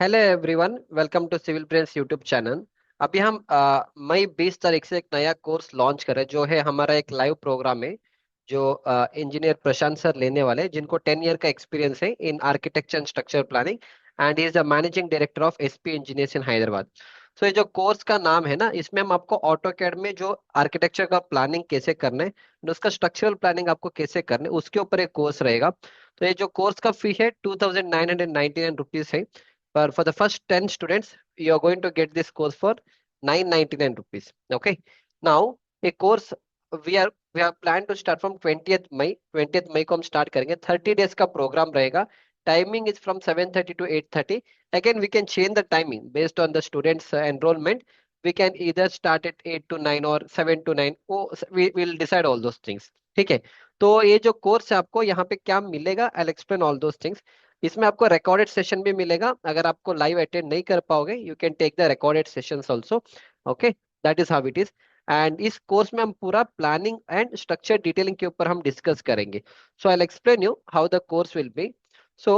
Hello everyone, welcome to civil brains YouTube channel. अभी हम मई 20 तारीख से एक नया कोर्स लॉन्च करें, जो है हमारा एक लाइव प्रोग्राम है, जो इंजीनियर प्रशांत सर लेने वाले हैं, जिनको 10 ईयर का एक्सपीरियंस है in architecture and structure planning. And he is the managing director of SP engineers in Hyderabad. So ये जो कोर्स का नाम है ना, इसमें हम आपको ऑटो कैड में जो आर्किटेक्चर का प्लानिंग कैसे करना है और उसका स्ट्रक्चरल प्लानिंग आपको कैसे करना है, उसके ऊपर एक कोर्स रहेगा। तो ये जो कोर्स का फी है 2999 रुपीज है। But for the first 10 students, you are going to get this course for 999 rupees. Okay. Now, a course we have planned to start from 20th May. 20th May को हम start करेंगे। 30 days का program रहेगा। Timing is from 7:30 to 8:30. Again, we can change the timing based on the students' enrollment. We can either start at 8 to 9 or 7 to 9. We will decide all those things. ठीक है। तो ये जो course है, आपको यहाँ पे क्या मिलेगा, I'll explain all those things। इसमें आपको रिकॉर्डेड सेशन भी मिलेगा। अगर आपको लाइव अटेंड नहीं कर पाओगे, you can take the recorded sessions also. Okay, that is how it is. And इस कोर्स में हम पूरा प्लानिंग एंड स्ट्रक्चर डिटेलिंग के ऊपर हम डिस्कस करेंगे। So I will explain you how the course will be. So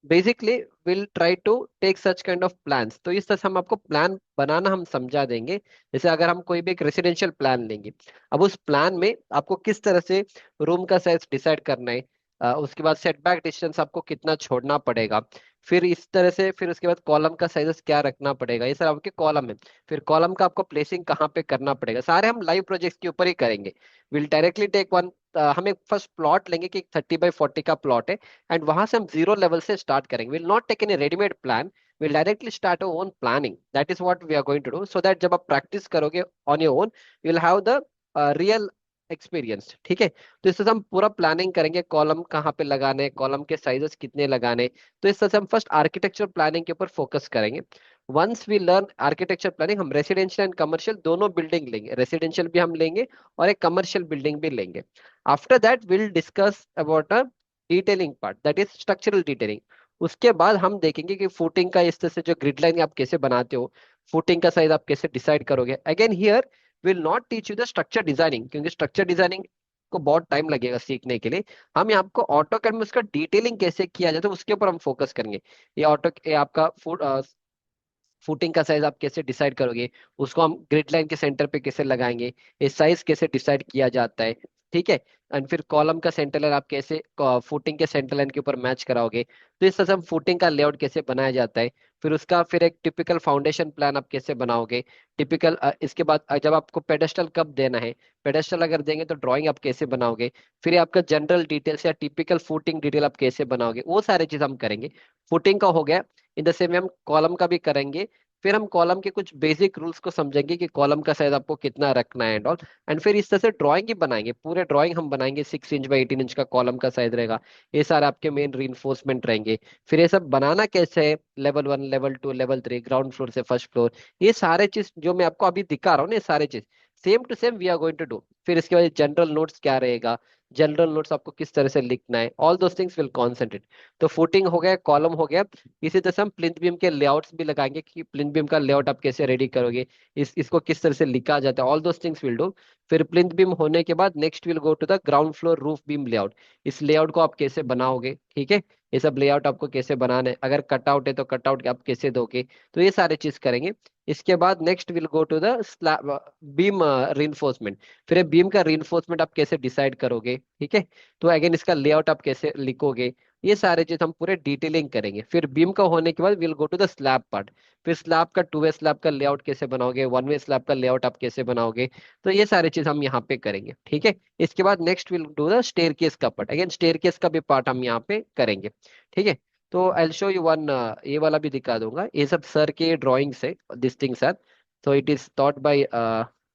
basically will try to take such kind of plans. तो इस तरह से हम आपको प्लान बनाना हम समझा देंगे। जैसे अगर हम कोई भी एक रेसिडेंशियल प्लान लेंगे, अब उस प्लान में आपको किस तरह से रूम का साइज डिसाइड करना है, उसके बाद सेटबैक डिस्टेंस आपको कितना छोड़ना पड़ेगा, फिर इस तरह से, फिर उसके बाद कॉलम का साइजेस क्या रखना पड़ेगा, ये सब आपके कॉलम है। फिर कॉलम का आपको प्लेसिंग कहाँ पे करना पड़ेगा, सारे हम लाइव प्रोजेक्ट्स के ऊपर ही करेंगे। Will directly take one. हम एक फर्स्ट प्लॉट लेंगे कि 30 by 40 का प्लॉट है, एंड वहां से हम जीरो लेवल से स्टार्ट करेंगे। Will not take any readymade plan, will directly start our own planning. That is what we are going to do, so that जब आप प्रैक्टिस करोगे on your own, you will have the real experience. ठीक है। तो इस तरह से हम पूरा प्लानिंग करेंगे, कॉलम कहाँ पे लगाने, कॉलम के साइजेस कितने लगाने। तो इस तरह से हम फर्स्ट आर्किटेक्चर प्लानिंग के ऊपर फोकस करेंगे। Once we learn architecture planning, हम रेसिडेंशियल एंड कमर्शियल दोनों बिल्डिंग लेंगे, रेसिडेंशियल भी हम लेंगे और एक कमर्शियल बिल्डिंग भी लेंगे। After that will discuss about a detailing part, that is structural detailing. उसके बाद हम देखेंगे कि फुटिंग का इस तरह से जो ग्रिड लाइन आप कैसे बनाते हो, फुटिंग का साइज आप कैसे डिसाइड करोगे। Again here will not teach you the structure designing, क्योंकि स्ट्रक्चर डिजाइनिंग को बहुत टाइम लगेगा सीखने के लिए। हम यहाँ आपको ऑटो कैड में उसका डिटेलिंग कैसे किया जाता है उसके ऊपर हम फोकस करेंगे। ये आपका फुटिंग का साइज आप कैसे डिसाइड करोगे, उसको हम ग्रिड लाइन के सेंटर पे कैसे लगाएंगे, ये साइज कैसे डिसाइड किया जाता है। ठीक है। एंड फिर कॉलम का सेंटर लाइन आप कैसे फुटिंग के सेंटर लाइन के ऊपर मैच कराओगे। तो इस तरह से हम फुटिंग का लेआउट कैसे बनाया जाता है। फिर उसका फिर एक टिपिकल फाउंडेशन प्लान आप कैसे बनाओगे। टिपिकल इसके बाद जब आपको पेडेस्टल कब देना है, पेडेस्टल अगर देंगे तो ड्राइंग आप कैसे बनाओगे। फिर ये आपका जनरल डिटेल्स या टिपिकल फुटिंग डिटेल आप कैसे बनाओगे, वो सारे चीज हम करेंगे। फुटिंग का हो गया। इन द सेम वे हम कॉलम का भी करेंगे। फिर हम कॉलम के कुछ बेसिक रूल्स को समझेंगे कि कॉलम का साइज आपको कितना रखना है एंड ऑल। एंड फिर इस तरह से ड्राइंग ही बनाएंगे, पूरे ड्राइंग हम बनाएंगे। 6 इंच बाई 18 इंच का कॉलम का साइज रहेगा। ये सारे आपके मेन रीइंफोर्समेंट रहेंगे। फिर ये सब बनाना कैसे है, level 1, level 2, level 3, ground floor से फर्स्ट फ्लोर, ये सारे चीज जो मैं आपको अभी दिखा रहा हूँ ना, ये सारे चीज same to same we are going to do. फिर इसके बाद जनरल नोट्स क्या रहेगा, जनरल नोट्स आपको किस तरह से लिखना है, all those things will concentrate. तो फुटिंग हो गया, कॉलम हो गया। इसी तरह से हम प्लिंथ बीम के लेआउट्स भी लगाएंगे कि प्लिंथ बीम का लेआउट आप कैसे रेडी करोगे, इसको किस तरह से लिखा जाता है, all those things will do. फिर प्लिंथ बीम होने के बाद next will go to the ground floor roof beam layout. इस लेआउट को आप कैसे बनाओगे, ठीक है। ये सब लेआउट आपको कैसे बनाना है, अगर कटआउट है तो कटआउट आप कैसे दोगे। तो ये सारे चीज करेंगे। इसके बाद next will go to the slab beam reinforcement. फिर बीम का रीइंफोर्समेंट आप कैसे डिसाइड करोगे, ठीक है। तो अगेन इसका लेआउट आप कैसे लिखोगे, ये सारे चीज हम पूरे डिटेलिंग करेंगे। फिर बीम का होने के बाद will go to the slab part. फिर स्लैब का 2 वे स्लैब का लेआउट कैसे बनाओगे, 1 वे स्लैब का लेआउट आप कैसे बनाओगे। तो ये सारी चीज हम यहाँ पे करेंगे, ठीक है। इसके बाद next will do the staircase का पार्ट। अगेन स्टेयर केस का भी पार्ट हम यहाँ पे करेंगे, ठीक है। तो आई शो यू वन, ये वाला भी दिखा दूंगा। ये सब सर के ड्राइंग्स है, दिस थिंग सर। तो it is thought by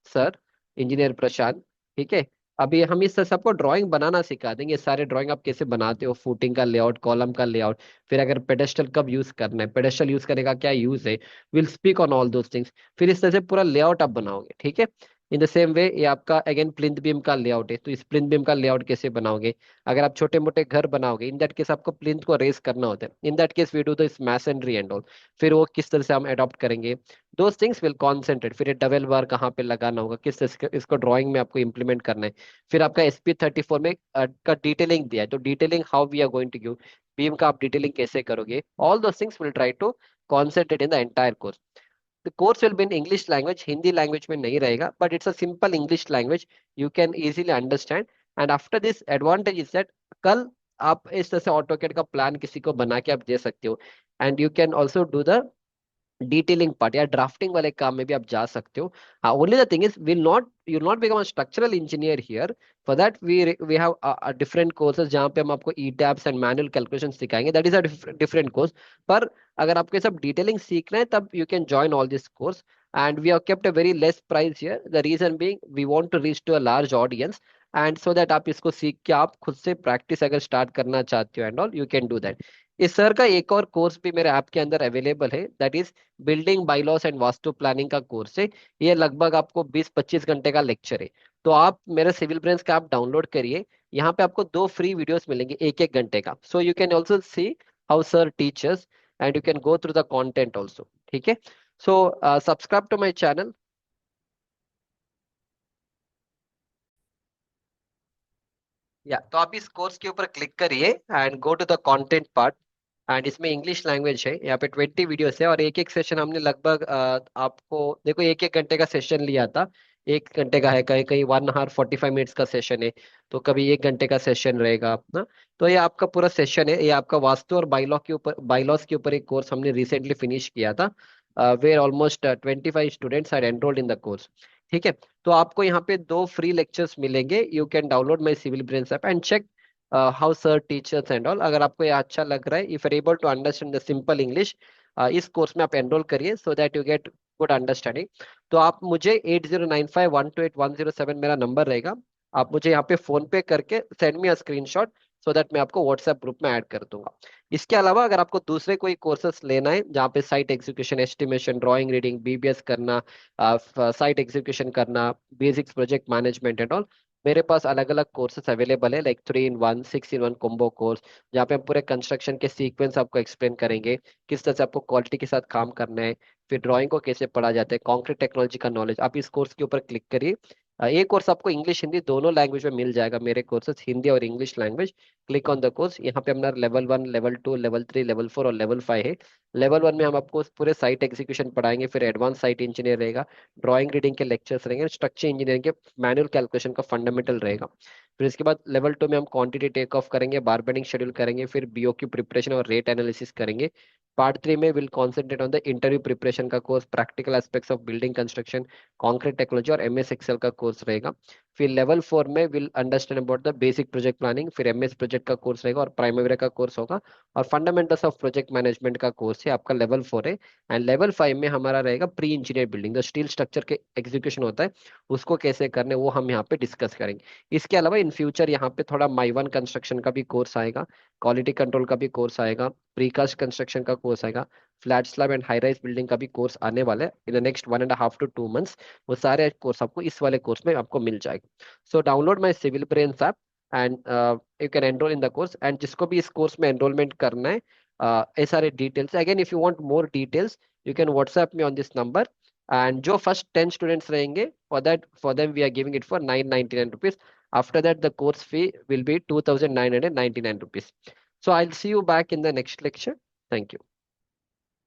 sir, engineer Prashant. ठीक है। अभी हम इस सबको ड्राइंग बनाना सिखा देंगे, सारे ड्राइंग आप कैसे बनाते हो, फुटिंग का लेआउट, कॉलम का लेआउट। फिर अगर पेडेस्टल कब यूज करना है, पेडेस्टल यूज करने का क्या यूज है, will speak on all those things. फिर इस तरह से पूरा लेआउट आप बनाओगे, ठीक है। इन द सेम वे ये आपका अगेन प्लिंथ बीम का लेआउट है, तो इस प्लिंथ बीम का लेआउट कैसे बनाओगे। अगर आप छोटे मोटे घर बनाओगे, इन दैट केस आपको प्लिंथ को रेस करना होता है, in that case we do this masonry and all. फिर वो किस तरह से हम अडॉप्ट करेंगे, दोस थिंग्स विल कॉन्सेंट्रेट। फिर ये डबल बार कहाँ पे लगाना होगा, किस तरह से इसको ड्राइंग में आपको इंप्लीमेंट करना है। फिर आपका SP34 में का डिटेलिंग दिया है, तो detailing how we are going to give, beam का आप डिटेलिंग कैसे करोगे, all those things will try to concentrate in the entire course. The course will be in English language, Hindi language में नहीं रहेगा, but it's a simple English language. You can easily understand. And after this, advantage is that कल आप इस तरह से AutoCAD का plan किसी को बना के आप दे सकते हो. And you can also do the detailing part या ड्राफ्टिंग वाले काम में भी आप जा सकते हो. Only the thing is will not you not become a structural engineer here. For that we have different courses जहाँ पे हम आपको ETABS and manual calculation सिखाएंगे. That is a different course. पर अगर आपको ये सब डिटेलिंग सीखना है तब you can join all this course. And we have kept a very less price here. The reason being we want to reach to a large audience. And so that आप इसको सीख के आप खुद से प्रैक्टिस अगर स्टार्ट करना चाहते हो and all, you can do that. इस सर का एक और कोर्स भी मेरे ऐप के अंदर अवेलेबल है. That is building bylaws and vastu planning का कोर्स है. ये लगभग आपको 20-25 घंटे का लेक्चर है. तो आप मेरे सिविल ब्रेंस का आप डाउनलोड करिए. यहाँ पे आपको 2 फ्री वीडियोस मिलेंगे 1-1 घंटे का. So you can also see how sir teachers and you can go through the content also. ठीक है. So subscribe to my channel. या तो आप इस कोर्स के ऊपर क्लिक करिए and go to the content part. एंड इसमें इंग्लिश लैंग्वेज है. यहाँ पे 20 वीडियोस है और एक एक सेशन हमने लगभग आपको देखो 1-1 घंटे का सेशन लिया था. 1 घंटे का है, कहीं कहीं 1 hour 45 minutes का सेशन है. तो कभी 1 घंटे का सेशन रहेगा अपना. तो ये आपका पूरा सेशन है. ये आपका वास्तु और बाइलॉस के ऊपर एक कोर्स हमने रिसेंटली फिनिश किया था. Where almost 25 students are enrolled in the course. ठीक है. तो आपको यहाँ पे 2 फ्री लेक्चर्स मिलेंगे. You can download my Civil Brains app and check how sir teachers and all. अगर आपको ये अच्छा लग रहा है, if are able to understand the simple English, इस कोर्स में आप एनरोल करिए so that you get good understanding. तो आप मुझे 8095128107 मेरा नंबर रहेगा. आप मुझे यहाँ पे फोन पे करके send me a screenshot so that मैं आपको व्हाट्सएप ग्रुप में ऐड कर दूंगा. इसके अलावा अगर आपको दूसरे कोई कोर्सेस लेना है जहाँ पे site execution, estimation, drawing, reading, BBS करना, साइट एग्जीक्यूशन करना, basics project management and all, मेरे पास अलग अलग कोर्सेस अवेलेबल है. Like 3 in 1, 6 in 1 combo course, जहाँ पे हम पूरे कंस्ट्रक्शन के सीक्वेंस आपको एक्सप्लेन करेंगे, किस तरह से आपको क्वालिटी के साथ काम करना है, फिर ड्राइंग को कैसे पढ़ा जाता है, कॉन्क्रीट टेक्नोलॉजी का नॉलेज. आप इस कोर्स के ऊपर क्लिक करिए. ये कोर्स आपको इंग्लिश हिंदी दोनों लैंग्वेज में मिल जाएगा. मेरे कोर्सेज हिंदी और English language. Click on the course. यहाँ पे हमारा लेवल 1, लेवल 2, लेवल 3, लेवल 4 और लेवल 5 है. लेवल 1 में हम आपको पूरे साइट एग्जीक्यूशन पढ़ाएंगे. फिर एडवांस साइट इंजीनियर रहेगा, ड्राइंग रीडिंग के लेक्चर्स रहेंगे, स्ट्रक्चर इंजीनियरिंग के मैनुअल कैलकुलेशन का फंडामेंटल रहेगा. फिर इसके बाद लेवल 2 में हम क्वांटिटी टेक ऑफ करेंगे, बारबेडिंग शेड्यूल करेंगे, फिर बीओक्यू प्रिपरेशन और रेट एनालिसिस करेंगे. पार्ट 3 में will concentrate on the interview preparation का course, practical aspects of building construction, concrete technology और एमएस एक्सेल का कोर्स रहेगा. फिर लेवल 4 में will understand about the basic project planning, फिर एमएस प्रोजेक्ट का कोर्स रहेगा और प्राइमरी का कोर्स होगा. और फंडामेंटल्स ऑफ प्रोजेक्ट मैनेजमेंट का कोर्स है आपका लेवल 4 है. एंड लेवल 5 में हमारा रहेगा प्री इंजीनियर बिल्डिंग, जो स्टील स्ट्रक्चर के एग्जीक्यूशन होता है उसको कैसे करने वो हम यहाँ पे डिस्कस करेंगे. इसके अलावा इन फ्यूचर यहाँ पे थोड़ा माई 1 कंस्ट्रक्शन का भी कोर्स आएगा, क्वालिटी कंट्रोल का भी कोर्स आएगा, प्रीकास्ट कंस्ट्रक्शन का कोर्स आएगा, flat slab and high rise building का भी कोर्स आने वाला है in the next 1.5 to 2 months. वो सारे कोर्स आपको इस वाले कोर्स में आपको मिल जाएगा. So download my Civil Brains app and you can enroll in the course. And जिसको भी इस कोर्स में एनरोलमेंट करना है, ये सारे details again if you want more details you can WhatsApp me on this number. And जो first 10 students रहेंगे, for them we are giving it for 999 rupees. After that, the course fee will be 2,999 rupees. So I'll see you back in the next lecture. Thank you.